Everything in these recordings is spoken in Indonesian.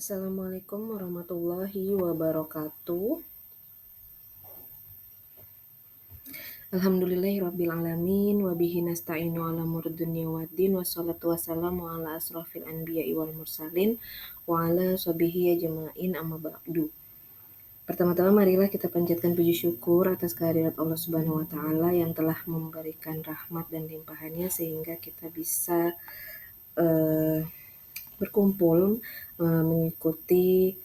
Assalamualaikum warahmatullahi wabarakatuh. Alhamdulillahirabbil alamin wa bihi nasta'inu ala umuri dunya waddin wassalatu wassalamu ala asrofil anbiya'i wal mursalin wa ala sahbihi ajma'in amma ba'du. Pertama-tama marilah kita panjatkan puji syukur atas kehadirat Allah Subhanahu wa taala yang telah memberikan rahmat dan limpahannya sehingga kita bisa berkumpul mengikuti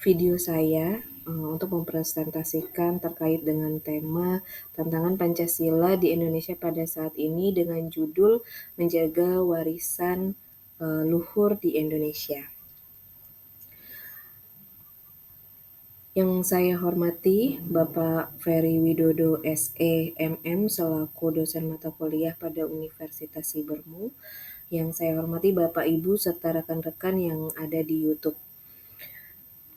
video saya untuk mempresentasikan terkait dengan tema tantangan Pancasila di Indonesia pada saat ini dengan judul Menjaga Warisan Luhur di Indonesia. Yang saya hormati Bapak Ferry Widodo SE MM selaku dosen mata kuliah pada Universitas Sibermu. Yang saya hormati Bapak Ibu serta rekan-rekan yang ada di YouTube.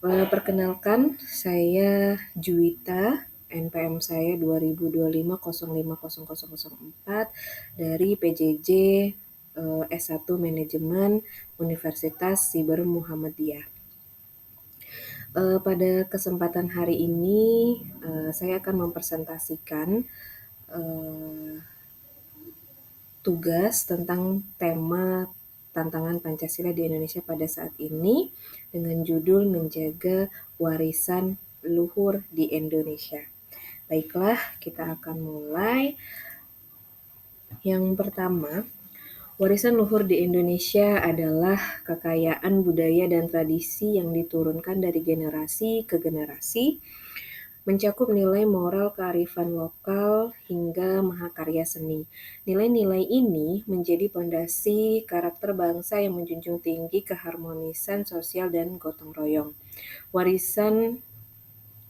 Perkenalkan, saya Juwita, NPM saya 2025050004 dari PJJ S1 Manajemen Universitas Siber Muhammadiyah. Pada kesempatan hari ini saya akan mempresentasikan tugas tentang tema tantangan Pancasila di Indonesia pada saat ini dengan judul Menjaga Warisan Luhur di Indonesia. Baiklah, kita akan mulai. Yang pertama, warisan luhur di Indonesia adalah kekayaan budaya dan tradisi yang diturunkan dari generasi ke generasi, mencakup nilai moral kearifan lokal hingga mahakarya seni. Nilai-nilai ini menjadi pondasi karakter bangsa yang menjunjung tinggi keharmonisan sosial dan gotong royong. Warisan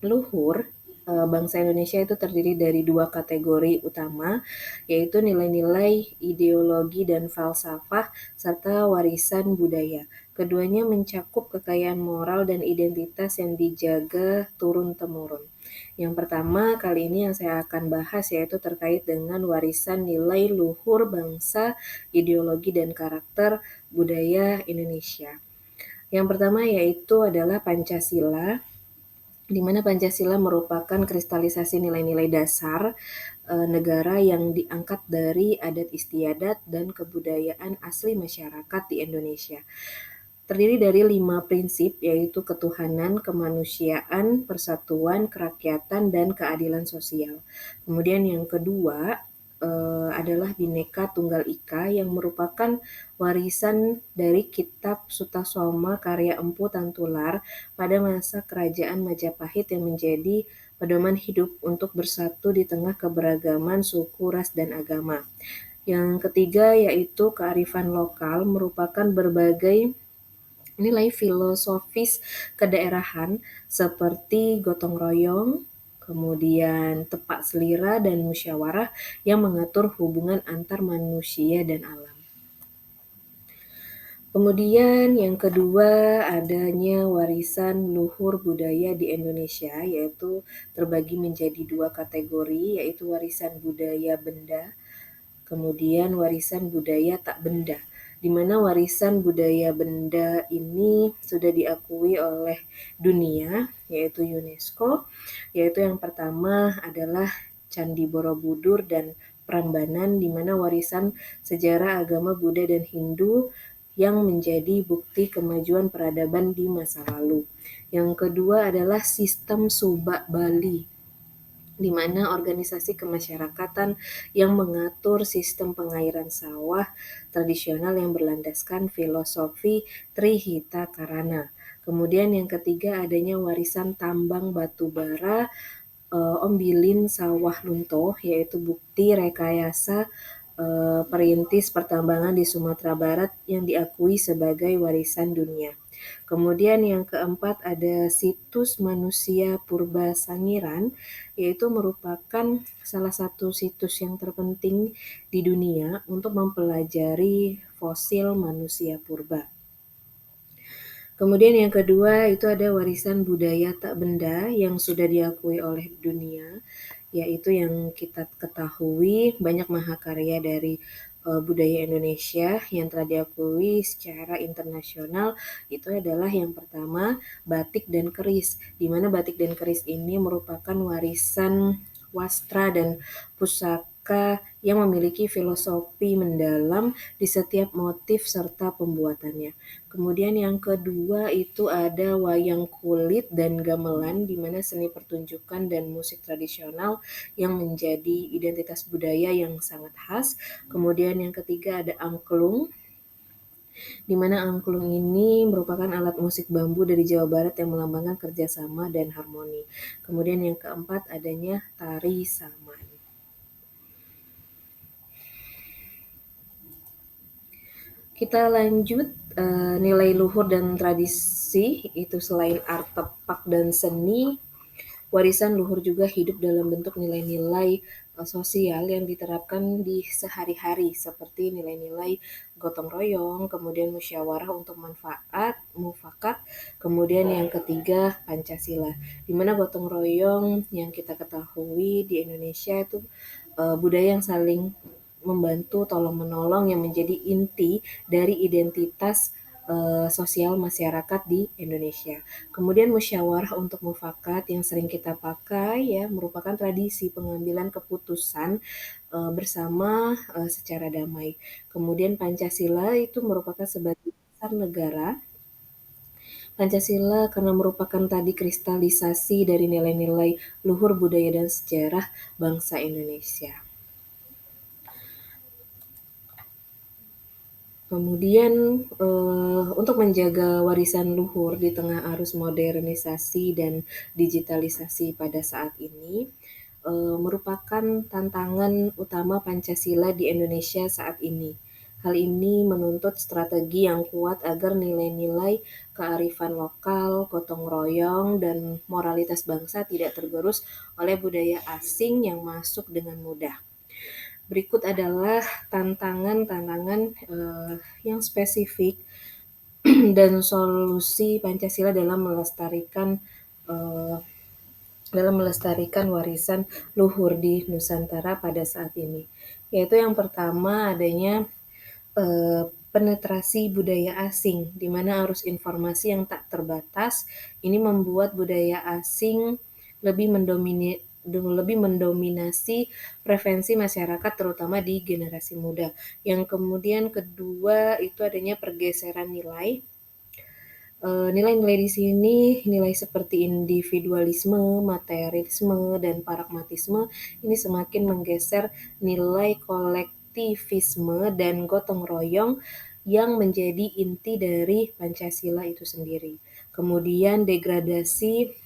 luhur bangsa Indonesia itu terdiri dari dua kategori utama, yaitu nilai-nilai ideologi dan falsafah serta warisan budaya. Keduanya mencakup kekayaan moral dan identitas yang dijaga turun-temurun. Yang pertama kali ini yang saya akan bahas yaitu terkait dengan warisan nilai luhur bangsa, ideologi dan karakter budaya Indonesia. Yang pertama yaitu adalah Pancasila, di mana Pancasila merupakan kristalisasi nilai-nilai dasar negara yang diangkat dari adat istiadat dan kebudayaan asli masyarakat di Indonesia. Terdiri dari 5 prinsip yaitu ketuhanan, kemanusiaan, persatuan, kerakyatan, dan keadilan sosial. Kemudian yang kedua adalah Bhinneka Tunggal Ika yang merupakan warisan dari Kitab Sutasoma karya Empu Tantular pada masa Kerajaan Majapahit yang menjadi pedoman hidup untuk bersatu di tengah keberagaman suku, ras, dan agama. Yang ketiga yaitu kearifan lokal merupakan berbagai nilai filosofis kedaerahan seperti gotong royong, kemudian tepak selira dan musyawarah yang mengatur hubungan antar manusia dan alam. Kemudian yang kedua adanya warisan luhur budaya di Indonesia yaitu terbagi menjadi dua kategori yaitu warisan budaya benda, kemudian warisan budaya tak benda, di mana warisan budaya benda ini sudah diakui oleh dunia yaitu UNESCO, yaitu yang pertama adalah Candi Borobudur dan Prambanan, di mana warisan sejarah agama Buddha dan Hindu yang menjadi bukti kemajuan peradaban di masa lalu. Yang kedua adalah sistem Subak Bali, di mana organisasi kemasyarakatan yang mengatur sistem pengairan sawah tradisional yang berlandaskan filosofi Trihita Karana. Kemudian yang ketiga adanya warisan tambang batu bara Ombilin Sawah Lunto, yaitu bukti rekayasa perintis pertambangan di Sumatera Barat yang diakui sebagai warisan dunia. Kemudian yang keempat ada situs manusia Purba Sangiran, yaitu merupakan salah satu situs yang terpenting di dunia untuk mempelajari fosil manusia purba. Kemudian yang kedua itu ada warisan budaya tak benda yang sudah diakui oleh dunia, yaitu yang kita ketahui banyak mahakarya dari budaya Indonesia yang telah diakui secara internasional itu adalah yang pertama batik dan keris, di mana batik dan keris ini merupakan warisan wastra dan pusaka yang memiliki filosofi mendalam di setiap motif serta pembuatannya. Kemudian yang kedua itu ada wayang kulit dan gamelan, di mana seni pertunjukan dan musik tradisional yang menjadi identitas budaya yang sangat khas. Kemudian yang ketiga ada angklung, di mana angklung ini merupakan alat musik bambu dari Jawa Barat yang melambangkan kerjasama dan harmoni. Kemudian yang keempat adanya tari saman. Kita lanjut nilai luhur dan tradisi itu selain artefak dan seni, warisan luhur juga hidup dalam bentuk nilai-nilai sosial yang diterapkan di sehari-hari seperti nilai-nilai gotong royong, kemudian musyawarah untuk manfaat, mufakat, kemudian yang ketiga Pancasila. Di mana gotong royong yang kita ketahui di Indonesia itu budaya yang saling membantu tolong menolong yang menjadi inti dari identitas sosial masyarakat di Indonesia. Kemudian musyawarah untuk mufakat yang sering kita pakai ya merupakan tradisi pengambilan keputusan bersama secara damai. Kemudian Pancasila itu merupakan sebagai dasar negara. Pancasila karena merupakan tadi kristalisasi dari nilai-nilai luhur budaya dan sejarah bangsa Indonesia. Kemudian untuk menjaga warisan luhur di tengah arus modernisasi dan digitalisasi pada saat ini merupakan tantangan utama Pancasila di Indonesia saat ini. Hal ini menuntut strategi yang kuat agar nilai-nilai kearifan lokal, gotong royong, dan moralitas bangsa tidak tergerus oleh budaya asing yang masuk dengan mudah. Berikut adalah tantangan-tantangan yang spesifik dan solusi Pancasila eh, dalam melestarikan warisan luhur di Nusantara pada saat ini. Yaitu yang pertama adanya penetrasi budaya asing, di mana arus informasi yang tak terbatas ini membuat budaya asing lebih mendominasi preferensi masyarakat terutama di generasi muda. Yang kemudian kedua itu adanya pergeseran nilai. Nilai-nilai di sini nilai seperti individualisme, materialisme, dan pragmatisme ini semakin menggeser nilai kolektivisme dan gotong royong yang menjadi inti dari Pancasila itu sendiri. Kemudian degradasi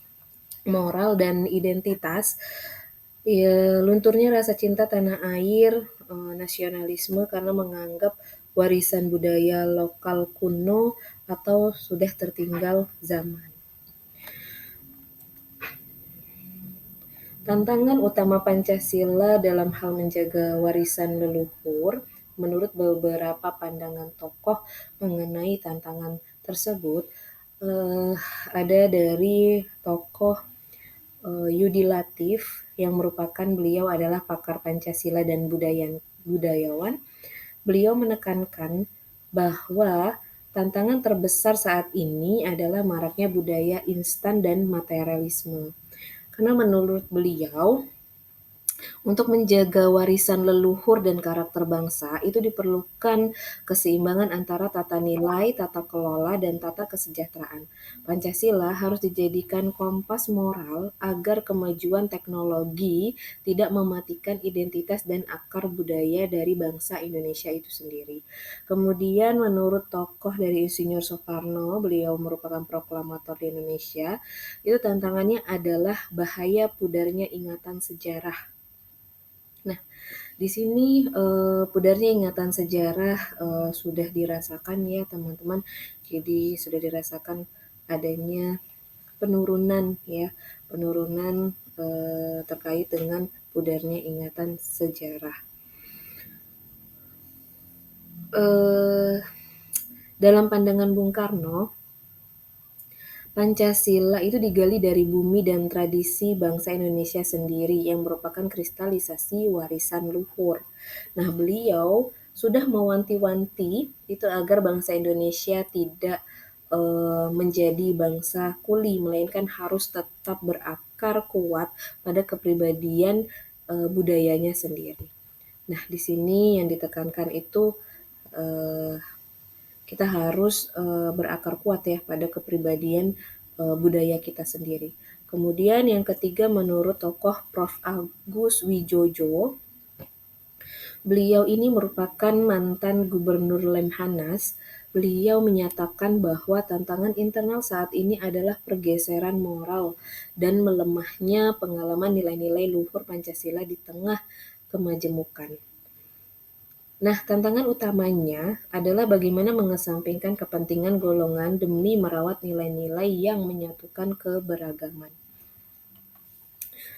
moral dan identitas, ya, lunturnya rasa cinta tanah air, nasionalisme karena menganggap warisan budaya lokal kuno atau sudah tertinggal zaman. Tantangan utama Pancasila dalam hal menjaga warisan leluhur, menurut beberapa pandangan tokoh mengenai tantangan tersebut, ada dari tokoh Yudi Latif yang merupakan beliau adalah pakar Pancasila dan budayawan. Beliau menekankan bahwa tantangan terbesar saat ini adalah maraknya budaya instan dan materialisme. Karena menurut beliau, untuk menjaga warisan leluhur dan karakter bangsa itu diperlukan keseimbangan antara tata nilai, tata kelola, dan tata kesejahteraan. Pancasila harus dijadikan kompas moral agar kemajuan teknologi tidak mematikan identitas dan akar budaya dari bangsa Indonesia itu sendiri. Kemudian menurut tokoh dari Insinyur Soekarno, beliau merupakan proklamator di Indonesia, itu tantangannya adalah bahaya pudarnya ingatan sejarah. Nah, di sini pudarnya ingatan sejarah sudah dirasakan ya teman-teman. Jadi sudah dirasakan adanya penurunan ya, penurunan terkait dengan pudarnya ingatan sejarah. Dalam pandangan Bung Karno, Pancasila itu digali dari bumi dan tradisi bangsa Indonesia sendiri yang merupakan kristalisasi warisan luhur. Nah, beliau sudah mewanti-wanti itu agar bangsa Indonesia tidak menjadi bangsa kuli, melainkan harus tetap berakar kuat pada kepribadian budayanya sendiri. Nah, di sini yang ditekankan itu eh, kita harus berakar kuat ya pada kepribadian budaya kita sendiri. Kemudian yang ketiga menurut tokoh Prof. Agus Wijojo, beliau ini merupakan mantan Gubernur Lemhanas. Beliau menyatakan bahwa tantangan internal saat ini adalah pergeseran moral dan melemahnya pengalaman nilai-nilai luhur Pancasila di tengah kemajemukan. Nah, tantangan utamanya adalah bagaimana mengesampingkan kepentingan golongan demi merawat nilai-nilai yang menyatukan keberagaman.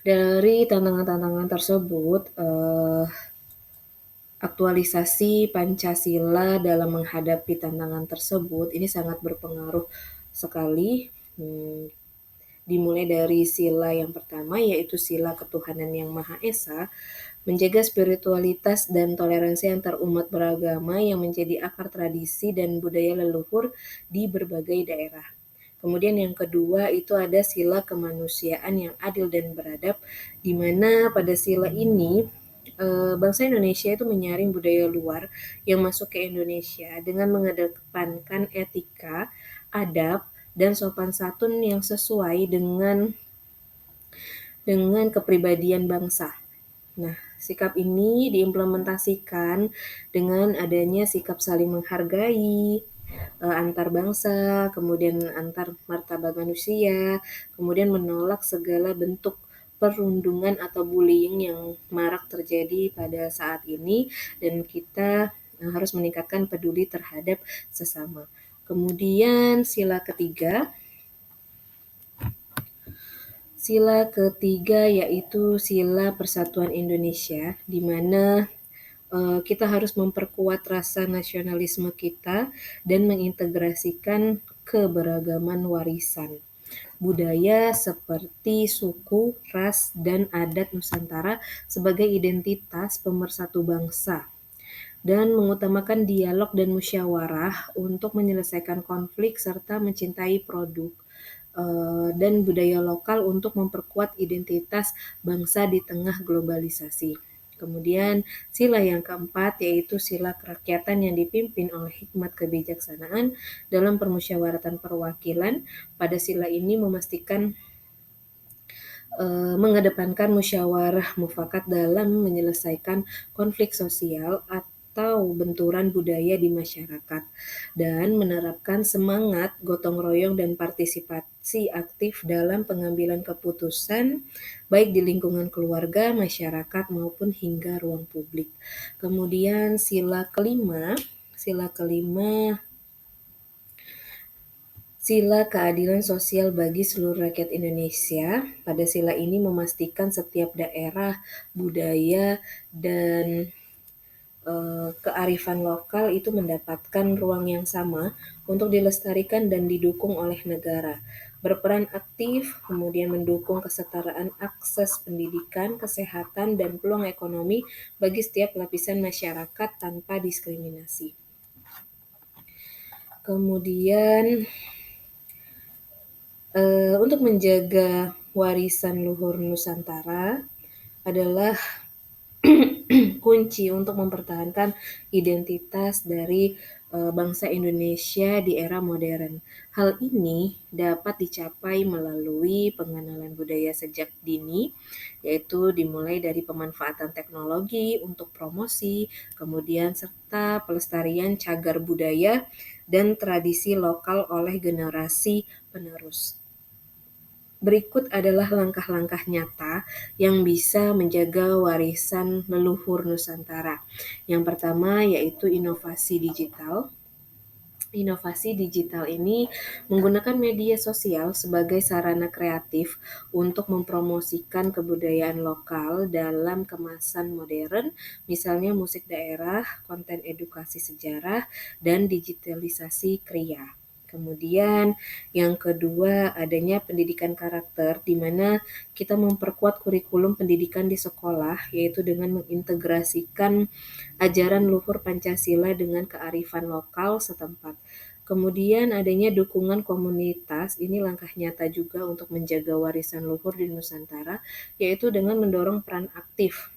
Dari tantangan-tantangan tersebut, aktualisasi Pancasila dalam menghadapi tantangan tersebut ini sangat berpengaruh sekali. Dimulai dari sila yang pertama, yaitu sila ketuhanan yang Maha Esa, menjaga spiritualitas dan toleransi antar umat beragama yang menjadi akar tradisi dan budaya leluhur di berbagai daerah. Kemudian yang kedua itu ada sila kemanusiaan yang adil dan beradab, di mana pada sila ini bangsa Indonesia itu menyaring budaya luar yang masuk ke Indonesia dengan mengedepankan etika, adab, dan sopan santun yang sesuai dengan kepribadian bangsa. Nah, sikap ini diimplementasikan dengan adanya sikap saling menghargai antar bangsa, kemudian antar martabat manusia, kemudian menolak segala bentuk perundungan atau bullying yang marak terjadi pada saat ini dan kita harus meningkatkan peduli terhadap sesama. Kemudian sila ketiga yaitu sila persatuan Indonesia, di mana kita harus memperkuat rasa nasionalisme kita dan mengintegrasikan keberagaman warisan budaya seperti suku, ras, dan adat Nusantara sebagai identitas pemersatu bangsa dan mengutamakan dialog dan musyawarah untuk menyelesaikan konflik serta mencintai produk dan budaya lokal untuk memperkuat identitas bangsa di tengah globalisasi. Kemudian sila yang keempat yaitu sila kerakyatan yang dipimpin oleh hikmat kebijaksanaan dalam permusyawaratan perwakilan. Pada sila ini memastikan mengedepankan musyawarah mufakat dalam menyelesaikan konflik sosial atau benturan budaya di masyarakat dan menerapkan semangat gotong royong dan partisipasi aktif dalam pengambilan keputusan baik di lingkungan keluarga, masyarakat maupun hingga ruang publik. Kemudian sila kelima sila keadilan sosial bagi seluruh rakyat Indonesia. Pada sila ini memastikan setiap daerah, budaya, dan kearifan lokal itu mendapatkan ruang yang sama untuk dilestarikan dan didukung oleh negara. Berperan aktif, kemudian mendukung kesetaraan akses pendidikan, kesehatan, dan peluang ekonomi bagi setiap lapisan masyarakat tanpa diskriminasi. Kemudian untuk menjaga warisan luhur Nusantara adalah kunci untuk mempertahankan identitas dari bangsa Indonesia di era modern. Hal ini dapat dicapai melalui pengenalan budaya sejak dini, yaitu dimulai dari pemanfaatan teknologi untuk promosi, kemudian serta pelestarian cagar budaya dan tradisi lokal oleh generasi penerus. Berikut adalah langkah-langkah nyata yang bisa menjaga warisan leluhur Nusantara. Yang pertama yaitu inovasi digital. Inovasi digital ini menggunakan media sosial sebagai sarana kreatif untuk mempromosikan kebudayaan lokal dalam kemasan modern, misalnya musik daerah, konten edukasi sejarah, dan digitalisasi kriya. Kemudian yang kedua adanya pendidikan karakter di mana kita memperkuat kurikulum pendidikan di sekolah yaitu dengan mengintegrasikan ajaran luhur Pancasila dengan kearifan lokal setempat. Kemudian adanya dukungan komunitas, ini langkah nyata juga untuk menjaga warisan luhur di Nusantara, yaitu dengan mendorong peran aktif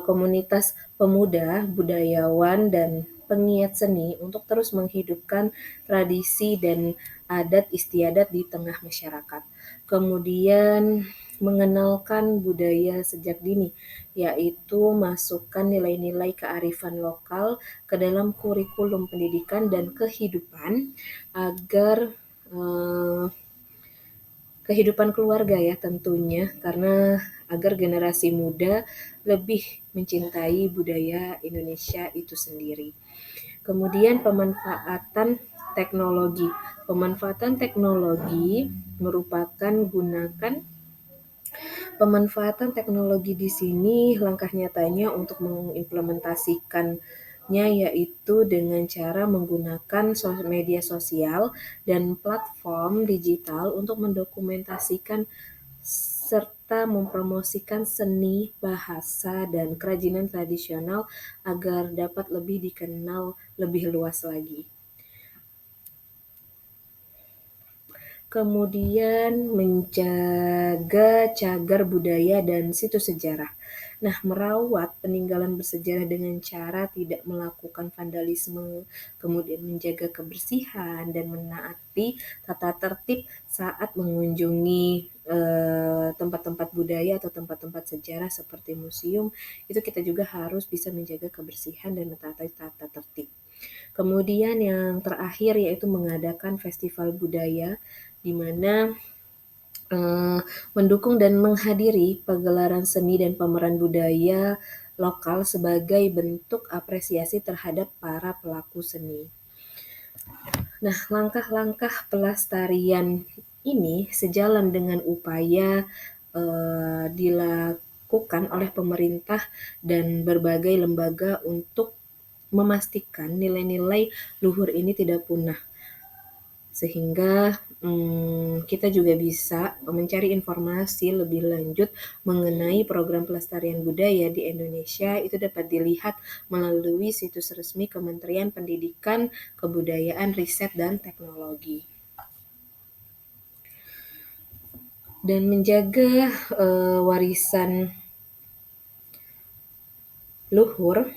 komunitas pemuda, budayawan, dan penggiat seni untuk terus menghidupkan tradisi dan adat istiadat di tengah masyarakat. Kemudian mengenalkan budaya sejak dini, yaitu masukkan nilai-nilai kearifan lokal ke dalam kurikulum pendidikan dan kehidupan agar eh, kehidupan keluarga ya tentunya, karena agar generasi muda lebih mencintai budaya Indonesia itu sendiri. Kemudian Pemanfaatan teknologi merupakan gunakan Pemanfaatan teknologi di sini langkah nyatanya untuk mengimplementasikannya yaitu dengan cara menggunakan media sosial dan platform digital untuk mendokumentasikan serta mempromosikan seni, bahasa, dan kerajinan tradisional agar dapat lebih dikenal lebih luas lagi. Kemudian menjaga cagar budaya dan situs sejarah. Nah, merawat peninggalan bersejarah dengan cara tidak melakukan vandalisme, kemudian menjaga kebersihan dan menaati tata tertib saat mengunjungi tempat-tempat budaya atau tempat-tempat sejarah seperti museum, itu kita juga harus bisa menjaga kebersihan dan mentaati tata tertib. Kemudian yang terakhir yaitu mengadakan festival budaya di mana mendukung dan menghadiri pagelaran seni dan pameran budaya lokal sebagai bentuk apresiasi terhadap para pelaku seni. Nah, langkah-langkah pelestarian ini sejalan dengan upaya dilakukan oleh pemerintah dan berbagai lembaga untuk memastikan nilai-nilai luhur ini tidak punah. Sehingga kita juga bisa mencari informasi lebih lanjut mengenai program pelestarian budaya di Indonesia itu dapat dilihat melalui situs resmi Kementerian Pendidikan, Kebudayaan, Riset, dan Teknologi. Dan menjaga warisan luhur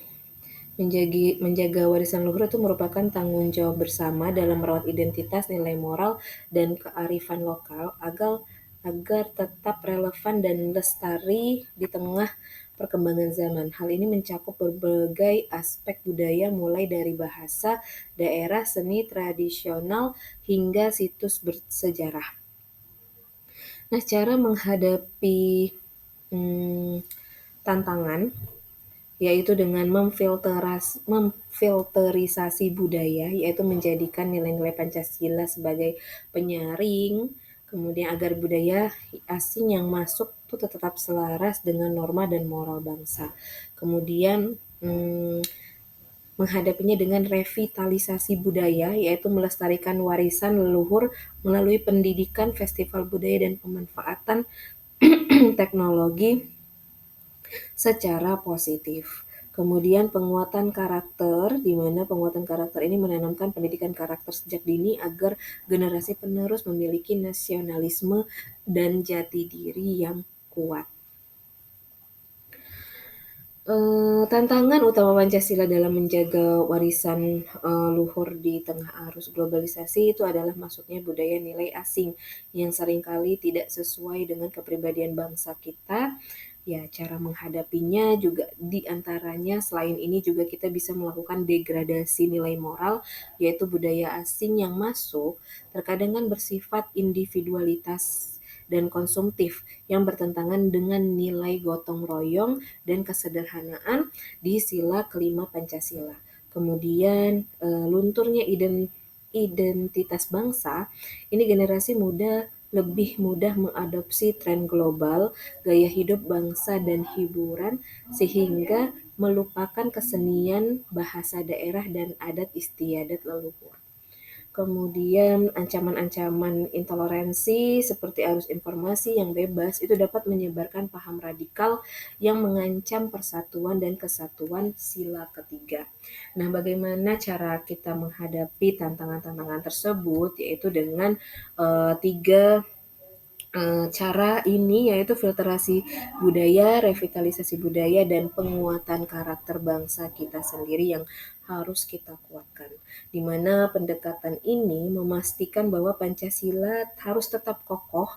Menjaga warisan luhur itu merupakan tanggung jawab bersama dalam merawat identitas, nilai moral, dan kearifan lokal agar tetap relevan dan lestari di tengah perkembangan zaman. Hal ini mencakup berbagai aspek budaya mulai dari bahasa, daerah, seni tradisional, hingga situs bersejarah. Nah, cara menghadapi tantangan yaitu dengan memfilterisasi budaya, yaitu menjadikan nilai-nilai Pancasila sebagai penyaring, kemudian agar budaya asing yang masuk itu tetap selaras dengan norma dan moral bangsa. Kemudian menghadapinya dengan revitalisasi budaya, yaitu melestarikan warisan leluhur melalui pendidikan, festival budaya, dan pemanfaatan teknologi secara positif. Kemudian penguatan karakter, di mana penguatan karakter ini menanamkan pendidikan karakter sejak dini agar generasi penerus memiliki nasionalisme dan jati diri yang kuat. Tantangan utama Pancasila dalam menjaga warisan luhur di tengah arus globalisasi itu adalah masuknya budaya nilai asing yang seringkali tidak sesuai dengan kepribadian bangsa kita. Ya, cara menghadapinya juga diantaranya selain ini juga kita bisa melakukan degradasi nilai moral, yaitu budaya asing yang masuk terkadang kan bersifat individualitas dan konsumtif yang bertentangan dengan nilai gotong royong dan kesederhanaan di sila kelima Pancasila. Kemudian lunturnya identitas bangsa, ini generasi muda lebih mudah mengadopsi tren global, gaya hidup bangsa dan hiburan, sehingga melupakan kesenian, bahasa daerah, dan adat istiadat leluhur. Kemudian ancaman-ancaman intoleransi seperti arus informasi yang bebas itu dapat menyebarkan paham radikal yang mengancam persatuan dan kesatuan sila ketiga. Nah, bagaimana cara kita menghadapi tantangan-tantangan tersebut? Yaitu dengan tiga cara ini, yaitu filterasi budaya, revitalisasi budaya, dan penguatan karakter bangsa kita sendiri yang harus kita kuatkan. Di mana pendekatan ini memastikan bahwa Pancasila harus tetap kokoh,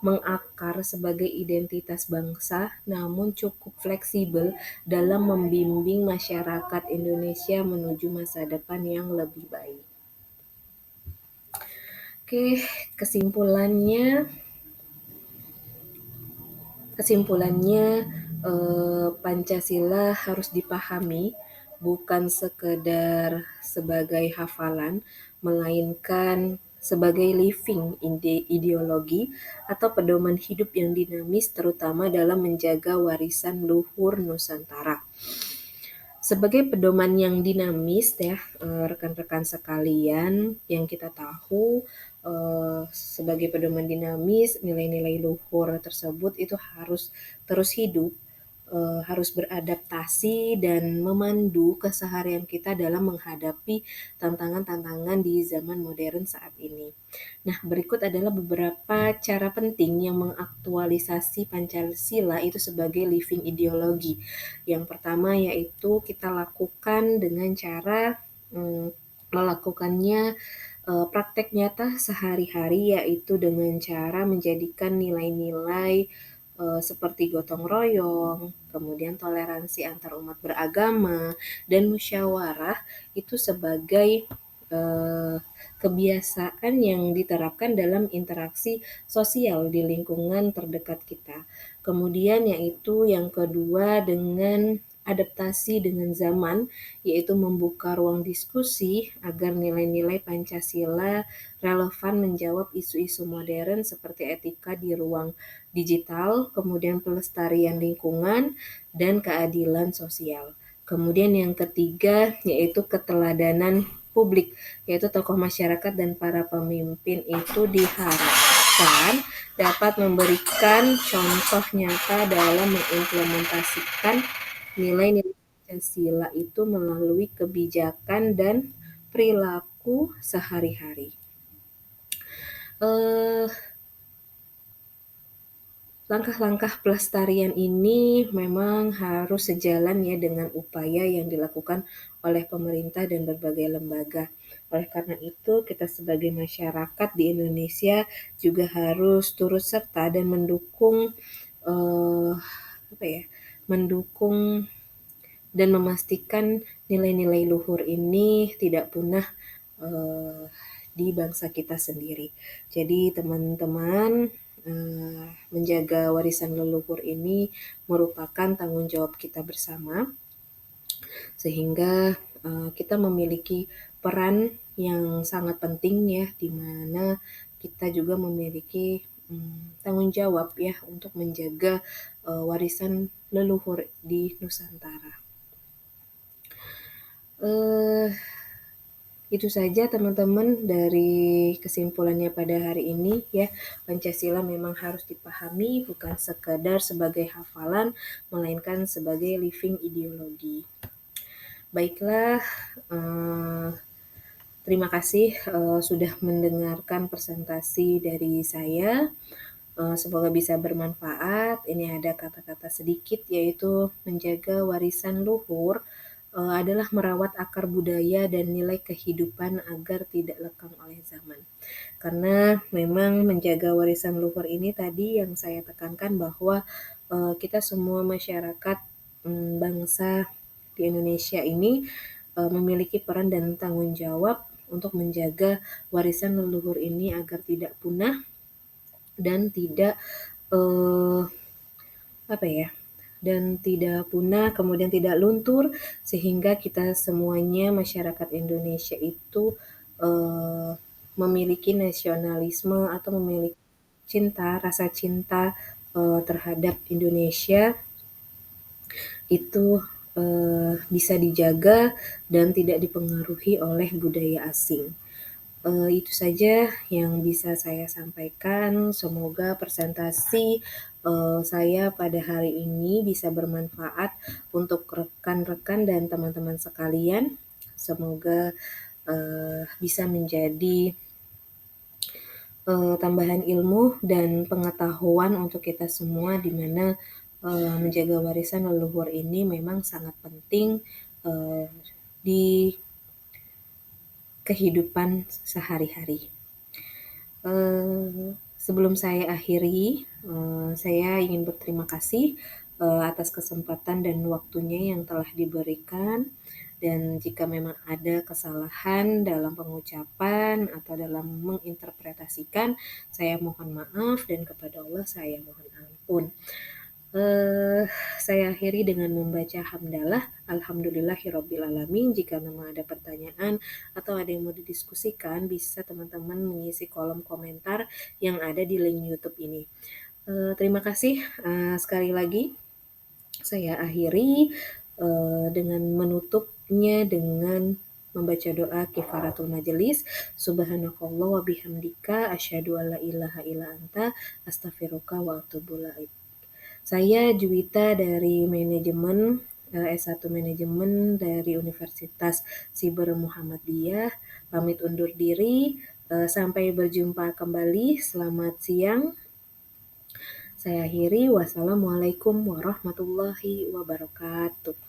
mengakar sebagai identitas bangsa, namun cukup fleksibel dalam membimbing masyarakat Indonesia menuju masa depan yang lebih baik. Oke, kesimpulannya Kesimpulannya, Pancasila harus dipahami bukan sekedar sebagai hafalan, melainkan sebagai living ideologi atau pedoman hidup yang dinamis terutama dalam menjaga warisan luhur Nusantara. Sebagai pedoman yang dinamis ya, rekan-rekan sekalian, yang kita tahu sebagai pedoman dinamis, nilai-nilai luhur tersebut itu harus terus hidup, harus beradaptasi dan memandu keseharian kita dalam menghadapi tantangan-tantangan di zaman modern saat ini. Nah, berikut adalah beberapa cara penting yang mengaktualisasi Pancasila itu sebagai living ideologi. Yang pertama yaitu kita lakukan dengan cara melakukannya praktek nyata sehari-hari, yaitu dengan cara menjadikan nilai-nilai seperti gotong royong, kemudian toleransi antar umat beragama, dan musyawarah itu sebagai kebiasaan yang diterapkan dalam interaksi sosial di lingkungan terdekat kita. Kemudian yaitu yang kedua dengan adaptasi dengan zaman, yaitu membuka ruang diskusi agar nilai-nilai Pancasila relevan menjawab isu-isu modern seperti etika di ruang digital, kemudian pelestarian lingkungan, dan keadilan sosial. Kemudian yang ketiga yaitu keteladanan publik, yaitu tokoh masyarakat dan para pemimpin itu diharapkan dapat memberikan contoh nyata dalam mengimplementasikan nilai-nilai Pancasila itu melalui kebijakan dan perilaku sehari-hari. Langkah-langkah pelestarian ini memang harus sejalan ya dengan upaya yang dilakukan oleh pemerintah dan berbagai lembaga. Oleh karena itu, kita sebagai masyarakat di Indonesia juga harus turut serta dan mendukung mendukung dan memastikan nilai-nilai luhur ini tidak punah di bangsa kita sendiri. Jadi teman-teman, menjaga warisan leluhur ini merupakan tanggung jawab kita bersama, sehingga kita memiliki peran yang sangat penting ya, di mana kita juga memiliki tanggung jawab ya untuk menjaga warisan leluhur di Nusantara. Itu saja teman-teman dari kesimpulannya pada hari ini ya. Pancasila memang harus dipahami bukan sekadar sebagai hafalan, melainkan sebagai living ideologi. Baiklah, terima kasih sudah mendengarkan presentasi dari saya. Semoga bisa bermanfaat. Ini ada kata-kata sedikit yaitu menjaga warisan luhur adalah merawat akar budaya dan nilai kehidupan agar tidak lekang oleh zaman. Karena memang menjaga warisan luhur ini tadi yang saya tekankan bahwa kita semua masyarakat bangsa di Indonesia ini memiliki peran dan tanggung jawab untuk menjaga warisan leluhur ini agar tidak punah dan tidak kemudian tidak luntur, sehingga kita semuanya masyarakat Indonesia itu memiliki nasionalisme atau memiliki rasa cinta terhadap Indonesia itu bisa dijaga dan tidak dipengaruhi oleh budaya asing. Itu saja yang bisa saya sampaikan. Semoga presentasi saya pada hari ini bisa bermanfaat untuk rekan-rekan dan teman-teman sekalian. Semoga bisa menjadi tambahan ilmu dan pengetahuan untuk kita semua, di mana menjaga warisan leluhur ini memang sangat penting di kehidupan sehari-hari. Sebelum saya akhiri, saya ingin berterima kasih atas kesempatan dan waktunya yang telah diberikan. Dan jika memang ada kesalahan dalam pengucapan atau dalam menginterpretasikan, saya mohon maaf dan kepada Allah saya mohon ampun. Saya akhiri dengan membaca hamdalah, alhamdulillahirobbilalamin. Jika memang ada pertanyaan atau ada yang mau didiskusikan, bisa teman-teman mengisi kolom komentar yang ada di link YouTube ini. Terima kasih sekali lagi. Saya akhiri dengan menutupnya dengan membaca doa kifaratul majelis. Subhanakallah wa bihamdika asyhadu alla ilaha illa anta astaghfiruka wa atubu ilaik. Saya Juwita dari manajemen S1 Manajemen dari Universitas Siber Muhammadiyah. Pamit undur diri. Sampai berjumpa kembali. Selamat siang. Saya akhiri. Wassalamualaikum warahmatullahi wabarakatuh.